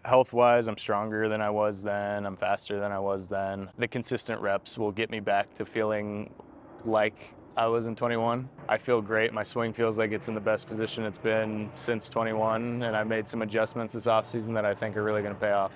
Health-wise, I'm stronger than I was then. I'm faster than I was then. The consistent reps will get me back to feeling like I was in 21. I feel great. My swing feels like it's in the best position it's been since 21, and I made some adjustments this offseason that I think are really going to pay off.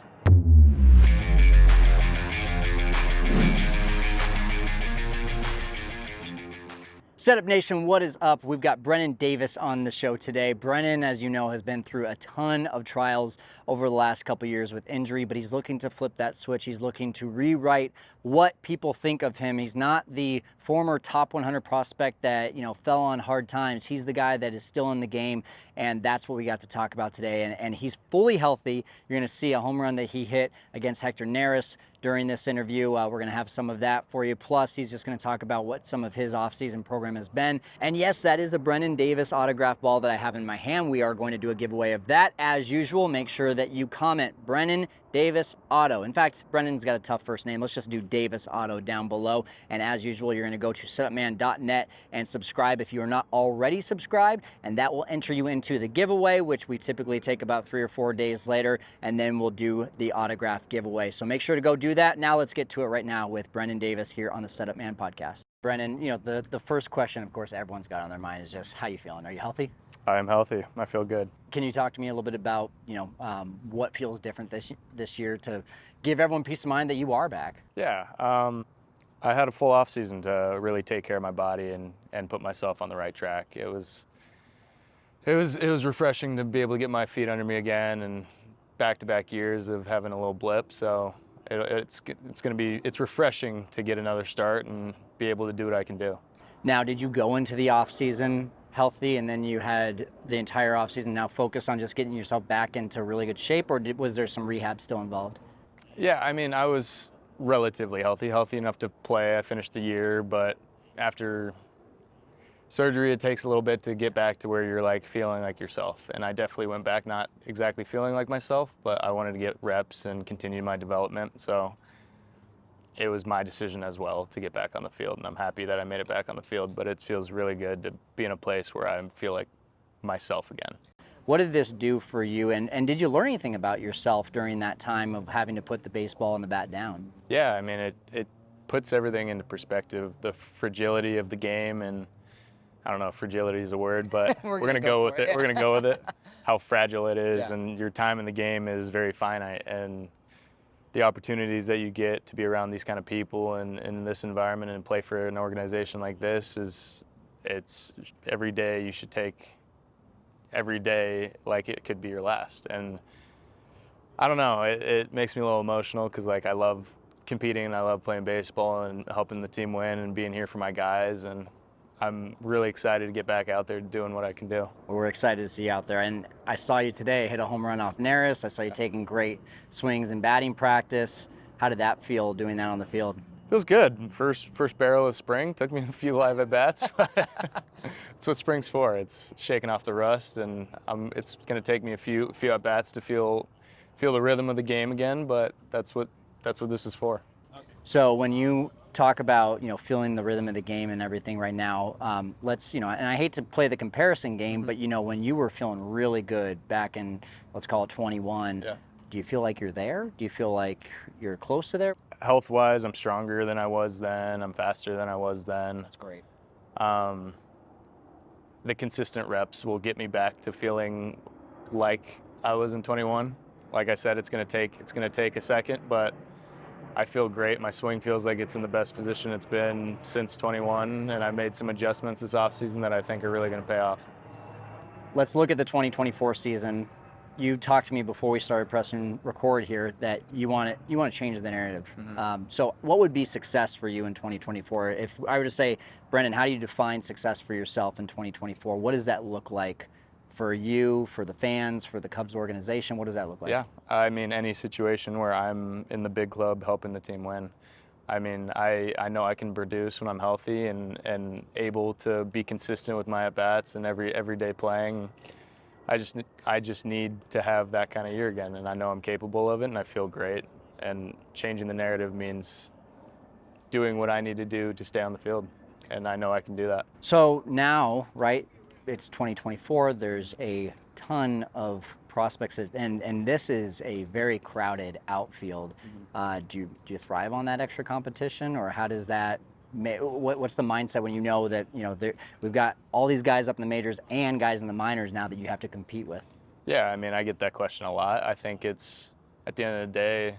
Setup Nation, what is up? We've got Brennen Davis on the show today. Brennen, as you know, has been through a ton of trials over the last couple years with injury, but he's looking to flip that switch. He's looking to rewrite what people think of him. He's not the former top 100 prospect that, fell on hard times. He's the guy that is still in the game, and that's what we got to talk about today. And he's fully healthy. You're going to see a home run that he hit against Hector Neris during this interview. We're going to have some of that for you. Plus, he's just going to talk about what some of his offseason program has been. And yes, that is a Brennen Davis autograph ball that I have in my hand. We are going to do a giveaway of that. As usual, make sure that you comment Brennen Davis Auto. In fact, Brennen's got a tough first name. Let's just do Davis Auto down below. And as usual, you're going to go to setupman.net and subscribe if you are not already subscribed. And that will enter you into the giveaway, which we typically take about 3 or 4 days later. And then we'll do the autograph giveaway. So make sure to go do that. Now let's get to it right now with Brennen Davis here on the Setup Man podcast. Brennen, the first question, of course, everyone's got on their mind is just, how you feeling? Are you healthy? I am healthy. I feel good. Can you talk to me a little bit about, what feels different this year to give everyone peace of mind that you are back? Yeah. I had a full off season to really take care of my body and put myself on the right track. It was refreshing to be able to get my feet under me again, and back-to-back years of having a little blip. So it's refreshing to get another start and be able to do what I can do. Now, did you go into the off season healthy, and then you had the entire off season now focus on just getting yourself back into really good shape, or was there some rehab still involved? Yeah, I mean, I was relatively healthy enough to play. I finished the year, but after surgery, it takes a little bit to get back to where you're feeling like yourself. And I definitely went back not exactly feeling like myself, but I wanted to get reps and continue my development. So it was my decision as well to get back on the field, and I'm happy that I made it back on the field, but it feels really good to be in a place where I feel like myself again. What did this do for you, and did you learn anything about yourself during that time of having to put the baseball and the bat down? Yeah, I mean, it puts everything into perspective, the fragility of the game, and I don't know if fragility is a word, but we're going to go with it. We're going to go with it, how fragile it is, yeah. And your time in the game is very finite, and the opportunities that you get to be around these kind of people and in this environment and play for an organization like this it's every day you should take every day like it could be your last. And I don't know, it makes me a little emotional because I love competing and I love playing baseball and helping the team win and being here for my guys, and I'm really excited to get back out there doing what I can do. Well, we're excited to see you out there. And I saw you today hit a home run off Neris. I saw you taking great swings in batting practice. How did that feel doing that on the field? Feels good. First barrel of spring. Took me a few live at-bats. That's what spring's for. It's shaking off the rust, and it's going to take me a few at-bats to feel the rhythm of the game again, but that's what this is for. So when you talk about feeling the rhythm of the game and everything right now, let's and I hate to play the comparison game, but when you were feeling really good back in, let's call it 21, yeah. Do you feel like you're there? Do you feel like you're close to there? Health-wise, I'm stronger than I was then. I'm faster than I was then. That's great. The consistent reps will get me back to feeling like I was in 21. Like I said, it's gonna take a second, but I feel great. My swing feels like it's in the best position it's been since 21, and I made some adjustments this offseason that I think are really going to pay off. Let's look at the 2024 season. You talked to me before we started pressing record here that you want to change the narrative. Mm-hmm. So what would be success for you in 2024? If I were to say, Brennen, how do you define success for yourself in 2024? What does that look like for you, for the fans, for the Cubs organization? What does that look like? Yeah, I mean, any situation where I'm in the big club helping the team win. I mean, I know I can produce when I'm healthy and able to be consistent with my at-bats and everyday playing. I just need to have that kind of year again, and I know I'm capable of it, and I feel great. And changing the narrative means doing what I need to do to stay on the field, and I know I can do that. So now, right, it's 2024, there's a ton of prospects, and this is a very crowded outfield. Do you thrive on that extra competition, or how does that? What's the mindset when you know that we've got all these guys up in the majors and guys in the minors now that you have to compete with? Yeah, I mean, I get that question a lot. I think it's, at the end of the day,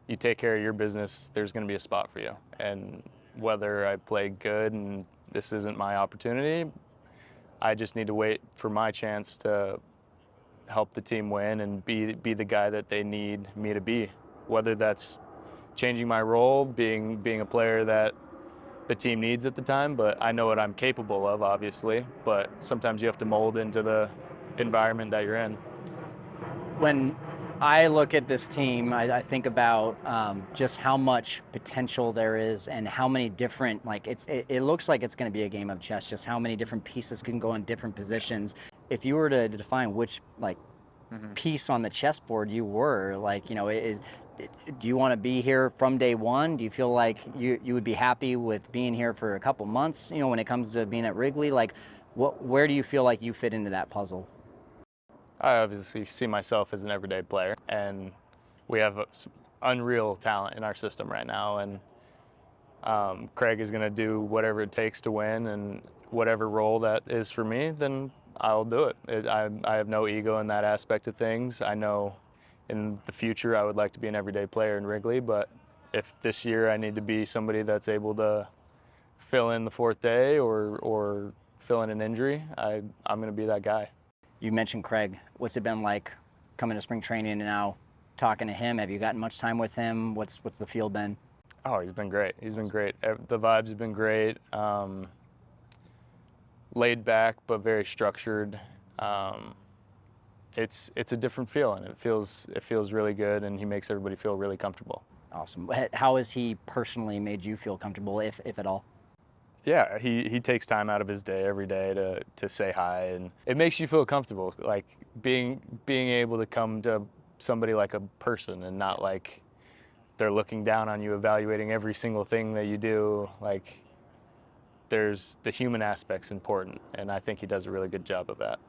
you take care of your business, there's going to be a spot for you. And whether I play good and this isn't my opportunity, I just need to wait for my chance to help the team win and be the guy that they need me to be. Whether that's changing my role, being a player that the team needs at the time, but I know what I'm capable of, obviously. But sometimes you have to mold into the environment that you're in. When I look at this team, I think about just how much potential there is and how many different, it looks like it's going to be a game of chess, just how many different pieces can go in different positions. If you were to define which piece on the chessboard you were, do you want to be here from day one? Do you feel like you would be happy with being here for a couple months, when it comes to being at Wrigley? Where do you feel like you fit into that puzzle? I obviously see myself as an everyday player, and we have unreal talent in our system right now, and Craig is going to do whatever it takes to win, and whatever role that is for me, then I'll do it. I have no ego in that aspect of things. I know in the future I would like to be an everyday player in Wrigley, but if this year I need to be somebody that's able to fill in the fourth day or fill in an injury, I'm going to be that guy. You mentioned Craig. What's it been like coming to spring training and now talking to him? Have you gotten much time with him? What's the feel been? Oh, he's been great. He's been great. The vibes have been great. Laid back, but very structured. It's a different feel, and it feels really good, and he makes everybody feel really comfortable. Awesome. How has he personally made you feel comfortable, if at all? Yeah, he takes time out of his day every day to say hi, and it makes you feel comfortable, like being able to come to somebody like a person and not like they're looking down on you, evaluating every single thing that you do. Like, there's the human aspect's important, and I think he does a really good job of that.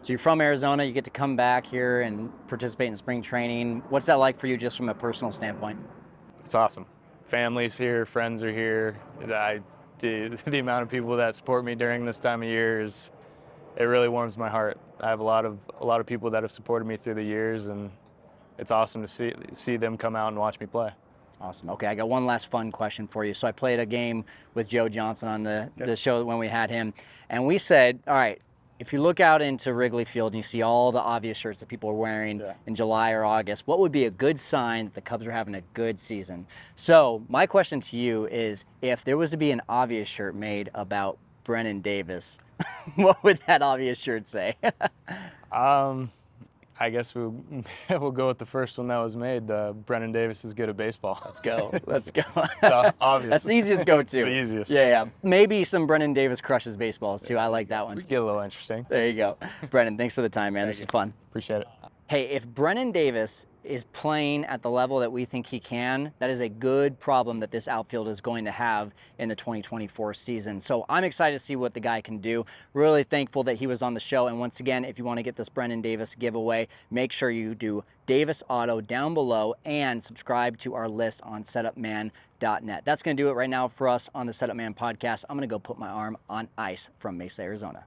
So you're from Arizona, you get to come back here and participate in spring training. What's that like for you just from a personal standpoint? It's awesome. Family's here, friends are here. The amount of people that support me during this time of year it really warms my heart. I have a lot of people that have supported me through the years, and it's awesome to see them come out and watch me play. Awesome. Okay, I got one last fun question for you. So I played a game with Joe Johnson on the show when we had him, and we said, all right, if you look out into Wrigley Field and you see all the obvious shirts that people are wearing in July or August, what would be a good sign that the Cubs are having a good season? So my question to you is, if there was to be an obvious shirt made about Brennen Davis, what would that obvious shirt say? I guess we'll go with the first one that was made. Brennen Davis is good at baseball. Let's go. Let's go. So obvious. That's the easiest go-to. It's the easiest. Yeah. Maybe some Brennen Davis crushes baseballs too. I like that one. We get a little interesting. There you go. Brennen, thanks for the time, man. This is fun. Appreciate it. Hey, if Brennen Davis is playing at the level that we think he can, that is a good problem that this outfield is going to have in the 2024 season. So I'm excited to see what the guy can do. Really thankful that he was on the show. And once again, if you want to get this Brennen Davis giveaway, make sure you do Davis Auto down below and subscribe to our list on setupman.net. That's going to do it right now for us on the Setup Man podcast. I'm going to go put my arm on ice from Mesa, Arizona.